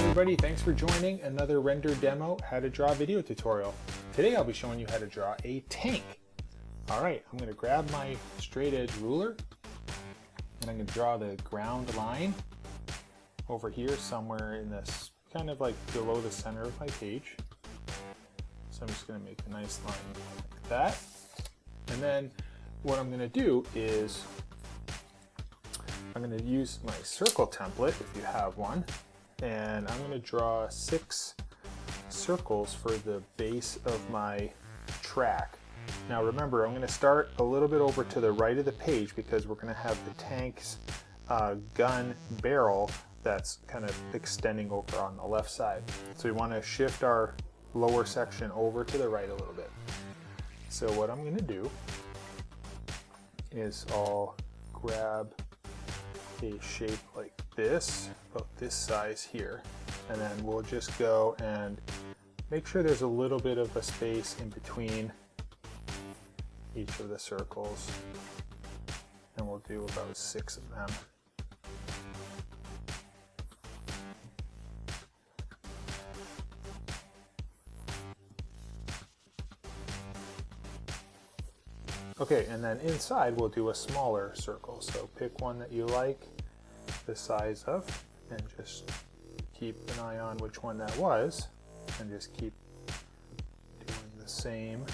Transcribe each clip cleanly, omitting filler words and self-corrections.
everybody, thanks for joining another render demo how to draw video tutorial. Today I'll be showing you how to draw a tank. Alright, I'm going to grab my straight edge ruler and I'm going to draw the ground line over here somewhere in this, kind of like below the center of my page. So I'm just going to make a nice line like that. And then what I'm going to do is I'm going to use my circle template if you have one, and I'm going to draw 6 circles for the base of my track. Now remember, I'm going to start a little bit over to the right of the page because we're going to have the tank's gun barrel that's kind of extending over on the left side. So we want to shift our lower section over to the right a little bit. So what I'm going to do is I'll grab a shape like this, about this size here, and then we'll just go and make sure there's a little bit of a space in between each of the circles, and we'll do about 6 of them. Okay, and then inside we'll do a smaller circle. So pick one that you like the size of and just keep an eye on which one that was and just keep doing the same.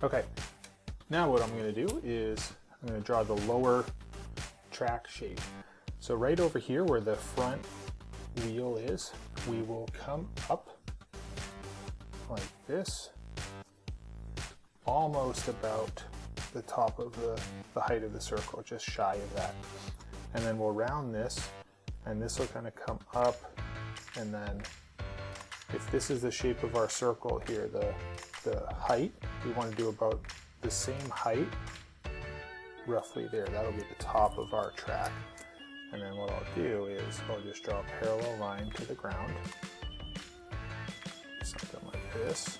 Okay, now what I'm going to do is I'm going to draw the lower track shape. So right over here where the front wheel is, we will come up like this, almost about the top of the height of the circle, just shy of that. And then we'll round this, and this will kind of come up, and then if this is the shape of our circle here, the height, we want to do about the same height roughly there. That'll be the top of our track. And then what I'll do is I'll just draw a parallel line to the ground, something like this.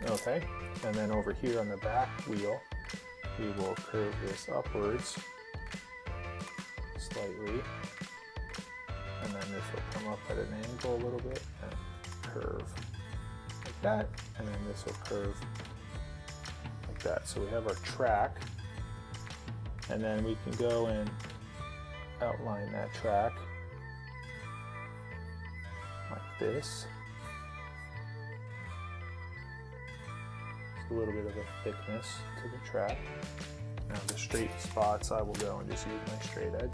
Okay, and then over here on the back wheel we will curve this upwards slightly, and then this will come up at an angle a little bit and curve like that, and then this will curve like that. So we have our track, and then we can go and outline that track like this. It's a little bit of a thickness to the track. Now the straight spots, I will go and just use my straight edge.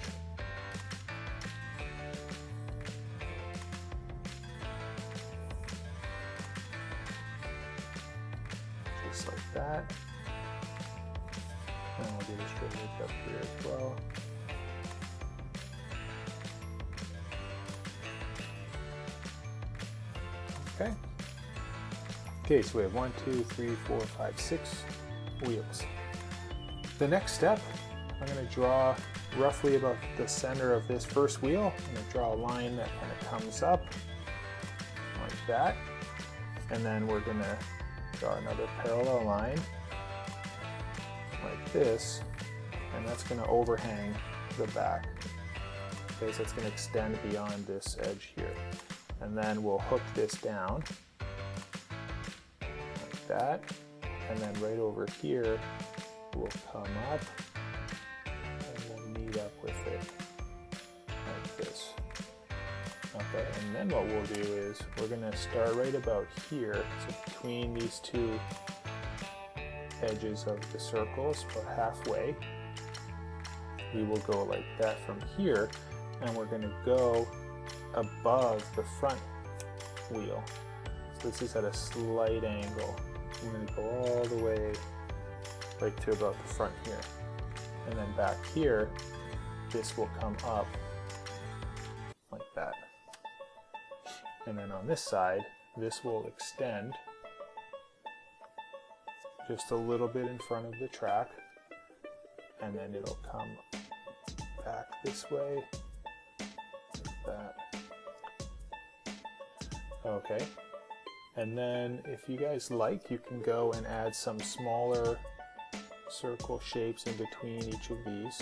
Just like that. And I'll do a straight edge up here as well. Okay. Okay, so we have 1, 2, 3, 4, 5, 6 wheels. The next step, I'm going to draw roughly about the center of this first wheel. I'm going to draw a line that kind of comes up like that, and then we're going to draw another parallel line like this, and that's going to overhang the back. Okay, so it's going to extend beyond this edge here. And then we'll hook this down like that, and then right over here we'll come up and we'll meet up with it like this. Okay, and then what we'll do is we're going to start right about here, so between these two edges of the circles, about halfway. We will go like that from here, and we're going to go above the front wheel. So this is at a slight angle. I'm going to go all the way right to about the front here. And then back here, this will come up like that. And then on this side, this will extend just a little bit in front of the track, and then it'll come back this way that. Okay. And then if you guys like, you can go and add some smaller circle shapes in between each of these.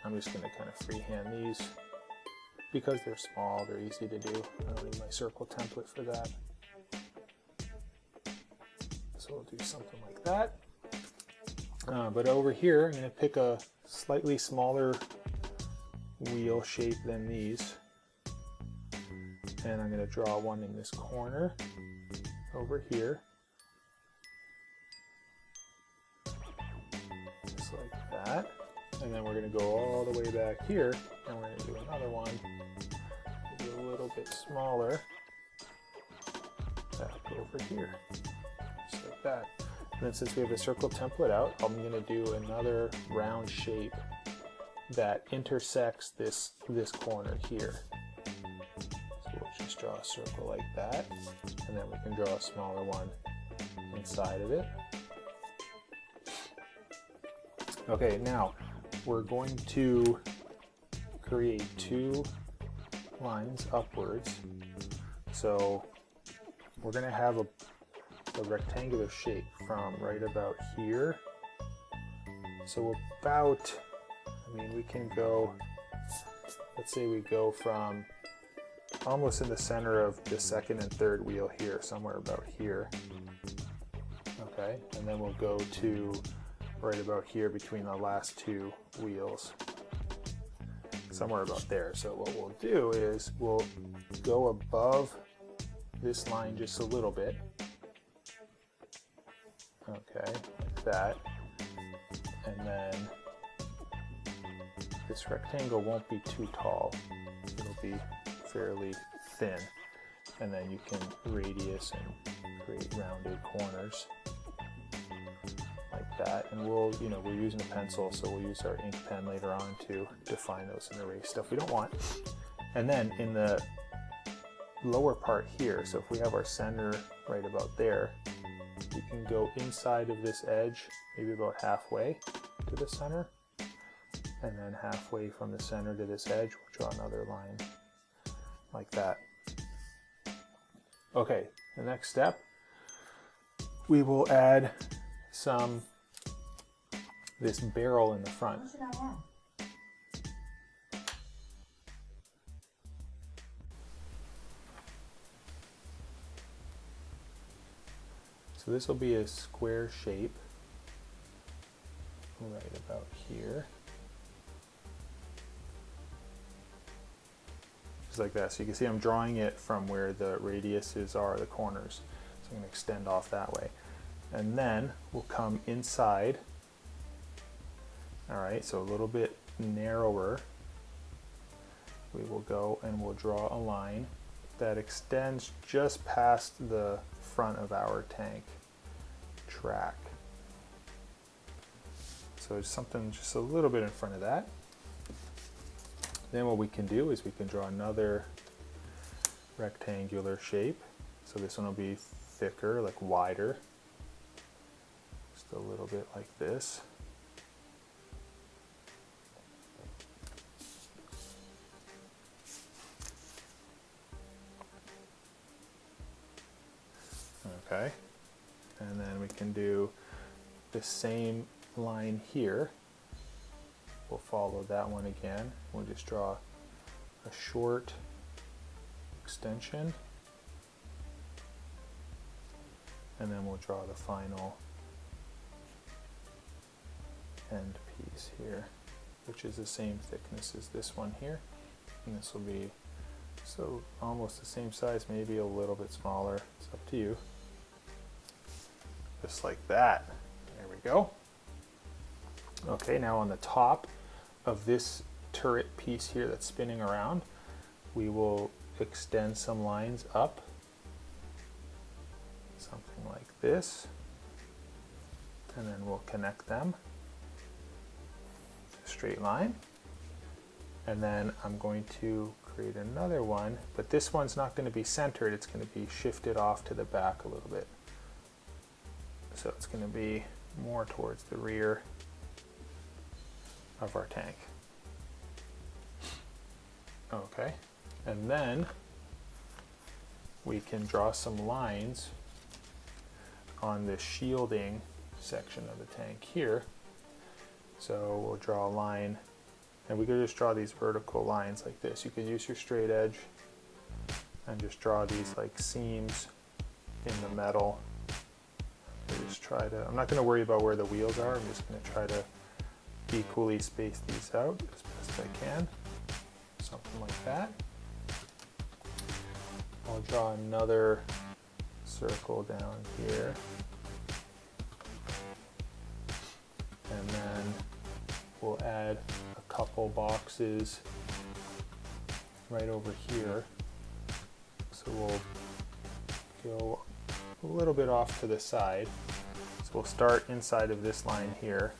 I'm just going to kind of freehand these. Because they're small, they're easy to do. I don't need my circle template for that. So we'll do something like that. But over here, I'm going to pick a slightly smaller wheel shape than these. And I'm going to draw one in this corner over here. Just like that. And then we're going to go all the way back here, and we're going to do another one, maybe a little bit smaller, back over here, just like that. And then since we have the circle template out, I'm going to do another round shape that intersects this corner here. So we'll just draw a circle like that, and then we can draw a smaller one inside of it. Okay, now we're going to create two lines upwards. So we're going to have a rectangular shape from right about here. So about, I mean, we can go, let's say we go from almost in the center of the second and third wheel here, somewhere about here. Okay, and then we'll go to right about here between the last two wheels, somewhere about there. So what we'll do is we'll go above this line just a little bit. Okay, like that. And then this rectangle won't be too tall. It'll be fairly thin. And then you can radius and create rounded corners like that. And we'll, we're using a pencil, so we'll use our ink pen later on to define those and erase stuff we don't want. And then in the lower part here, so if we have our center right about there, you can go inside of this edge, maybe about halfway to the center, and then halfway from the center to this edge, we'll draw another line like that. Okay, the next step, we will add this barrel in the front. So this will be a square shape right about here. Just like that. So you can see I'm drawing it from where the radiuses are, the corners. So I'm going to extend off that way. And then we'll come inside. All right, so a little bit narrower. We will go and we'll draw a line that extends just past the front of our tank track. So it's something just a little bit in front of that. Then what we can do is we can draw another rectangular shape. So this one will be thicker, like wider. Just a little bit like this. Okay, and then we can do the same line here. We'll follow that one again. We'll just draw a short extension, and then we'll draw the final end piece here, which is the same thickness as this one here, and this will be so almost the same size, maybe a little bit smaller. It's up to you. Just like that. There we go. Okay, now on the top of this turret piece here that's spinning around, we will extend some lines up, something like this, and then we'll connect them, a straight line. And then I'm going to create another one, but this one's not going to be centered, it's going to be shifted off to the back a little bit. So it's going to be more towards the rear of our tank. Okay, And then we can draw some lines on the shielding section of the tank here. So we'll draw a line, and we could just draw these vertical lines like this. You could use your straight edge and just draw these like seams in the metal. I'm not going to worry about where the wheels are. I'm just going to try to equally space these out as best I can. Something like that. I'll draw another circle down here. And then we'll add a couple boxes right over here. So we'll go a little bit off to the side. So we'll start inside of this line here.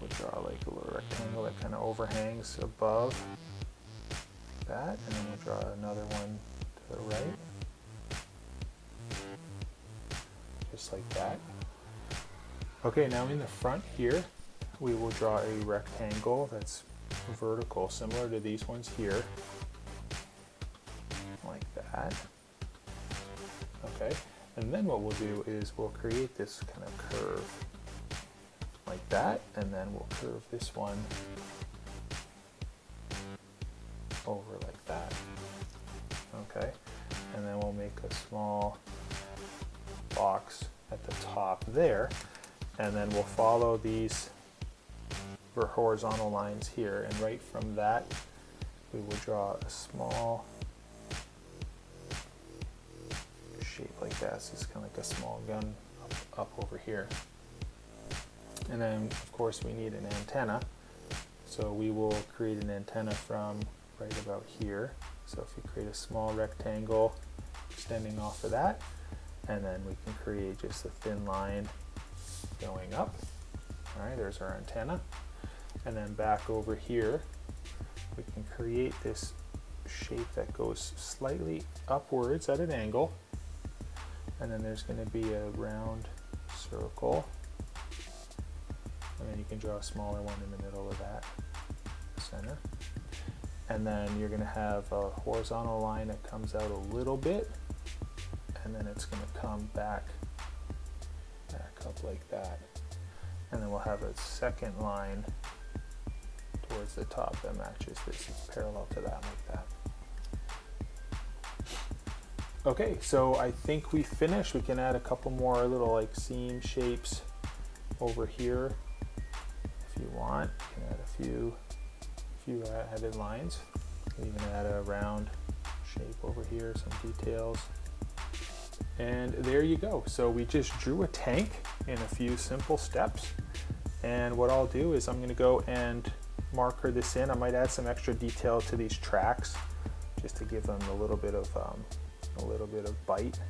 We'll draw like a little rectangle that kind of overhangs above that, and then we'll draw another one to the right. Just like that. Okay, now in the front here, we will draw a rectangle that's vertical, similar to these ones here. Like that. Okay, and then what we'll do is we'll create this kind of curve like that, and then we'll curve this one over like that. Okay, and then we'll make a small box at the top there, and then we'll follow these horizontal lines here, and right from that we will draw a small shape like that. So it's kind of like a small gun up over here. And then of course we need an antenna, so we will create an antenna from right about here. So if you create a small rectangle extending off of that, and then we can create just a thin line going up. All right, there's our antenna. And then back over here, we can create this shape that goes slightly upwards at an angle. And then there's going to be a round circle. And then you can draw a smaller one in the middle of that, center. And then you're going to have a horizontal line that comes out a little bit, and then it's going to come back up like that. And then we'll have a second line towards the top that matches this. It's parallel to that, like that. Okay, so I think we finished. We can add a couple more little like seam shapes over here if you want. You can add a few added lines. You can even add a round shape over here, some details. And there you go. So we just drew a tank in a few simple steps. And what I'll do is I'm going to go and marker this in. I might add some extra detail to these tracks just to give them a little bit of bite.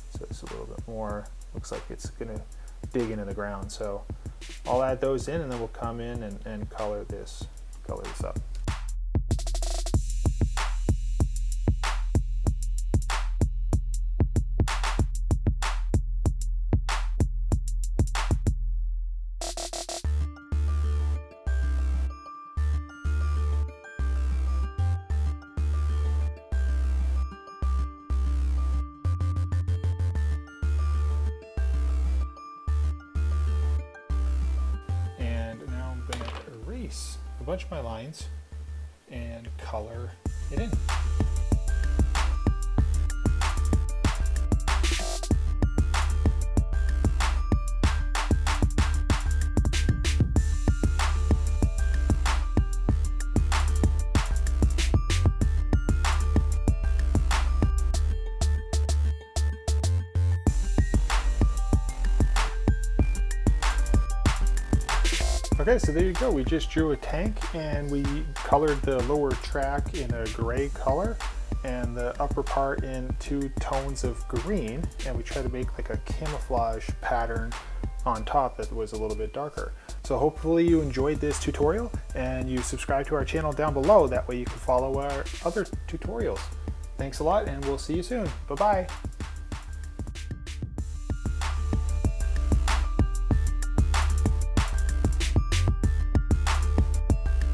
So it's a little bit more, looks like it's going to dig into the ground. So I'll add those in, and then we'll come in and color this up. A bunch of my lines and color it in. Okay, so there you go. We just drew a tank, and we colored the lower track in a gray color and the upper part in 2 tones of green, and we tried to make like a camouflage pattern on top that was a little bit darker. So hopefully you enjoyed this tutorial, and you subscribe to our channel down below. That way you can follow our other tutorials. Thanks a lot, and we'll see you soon. Bye-bye.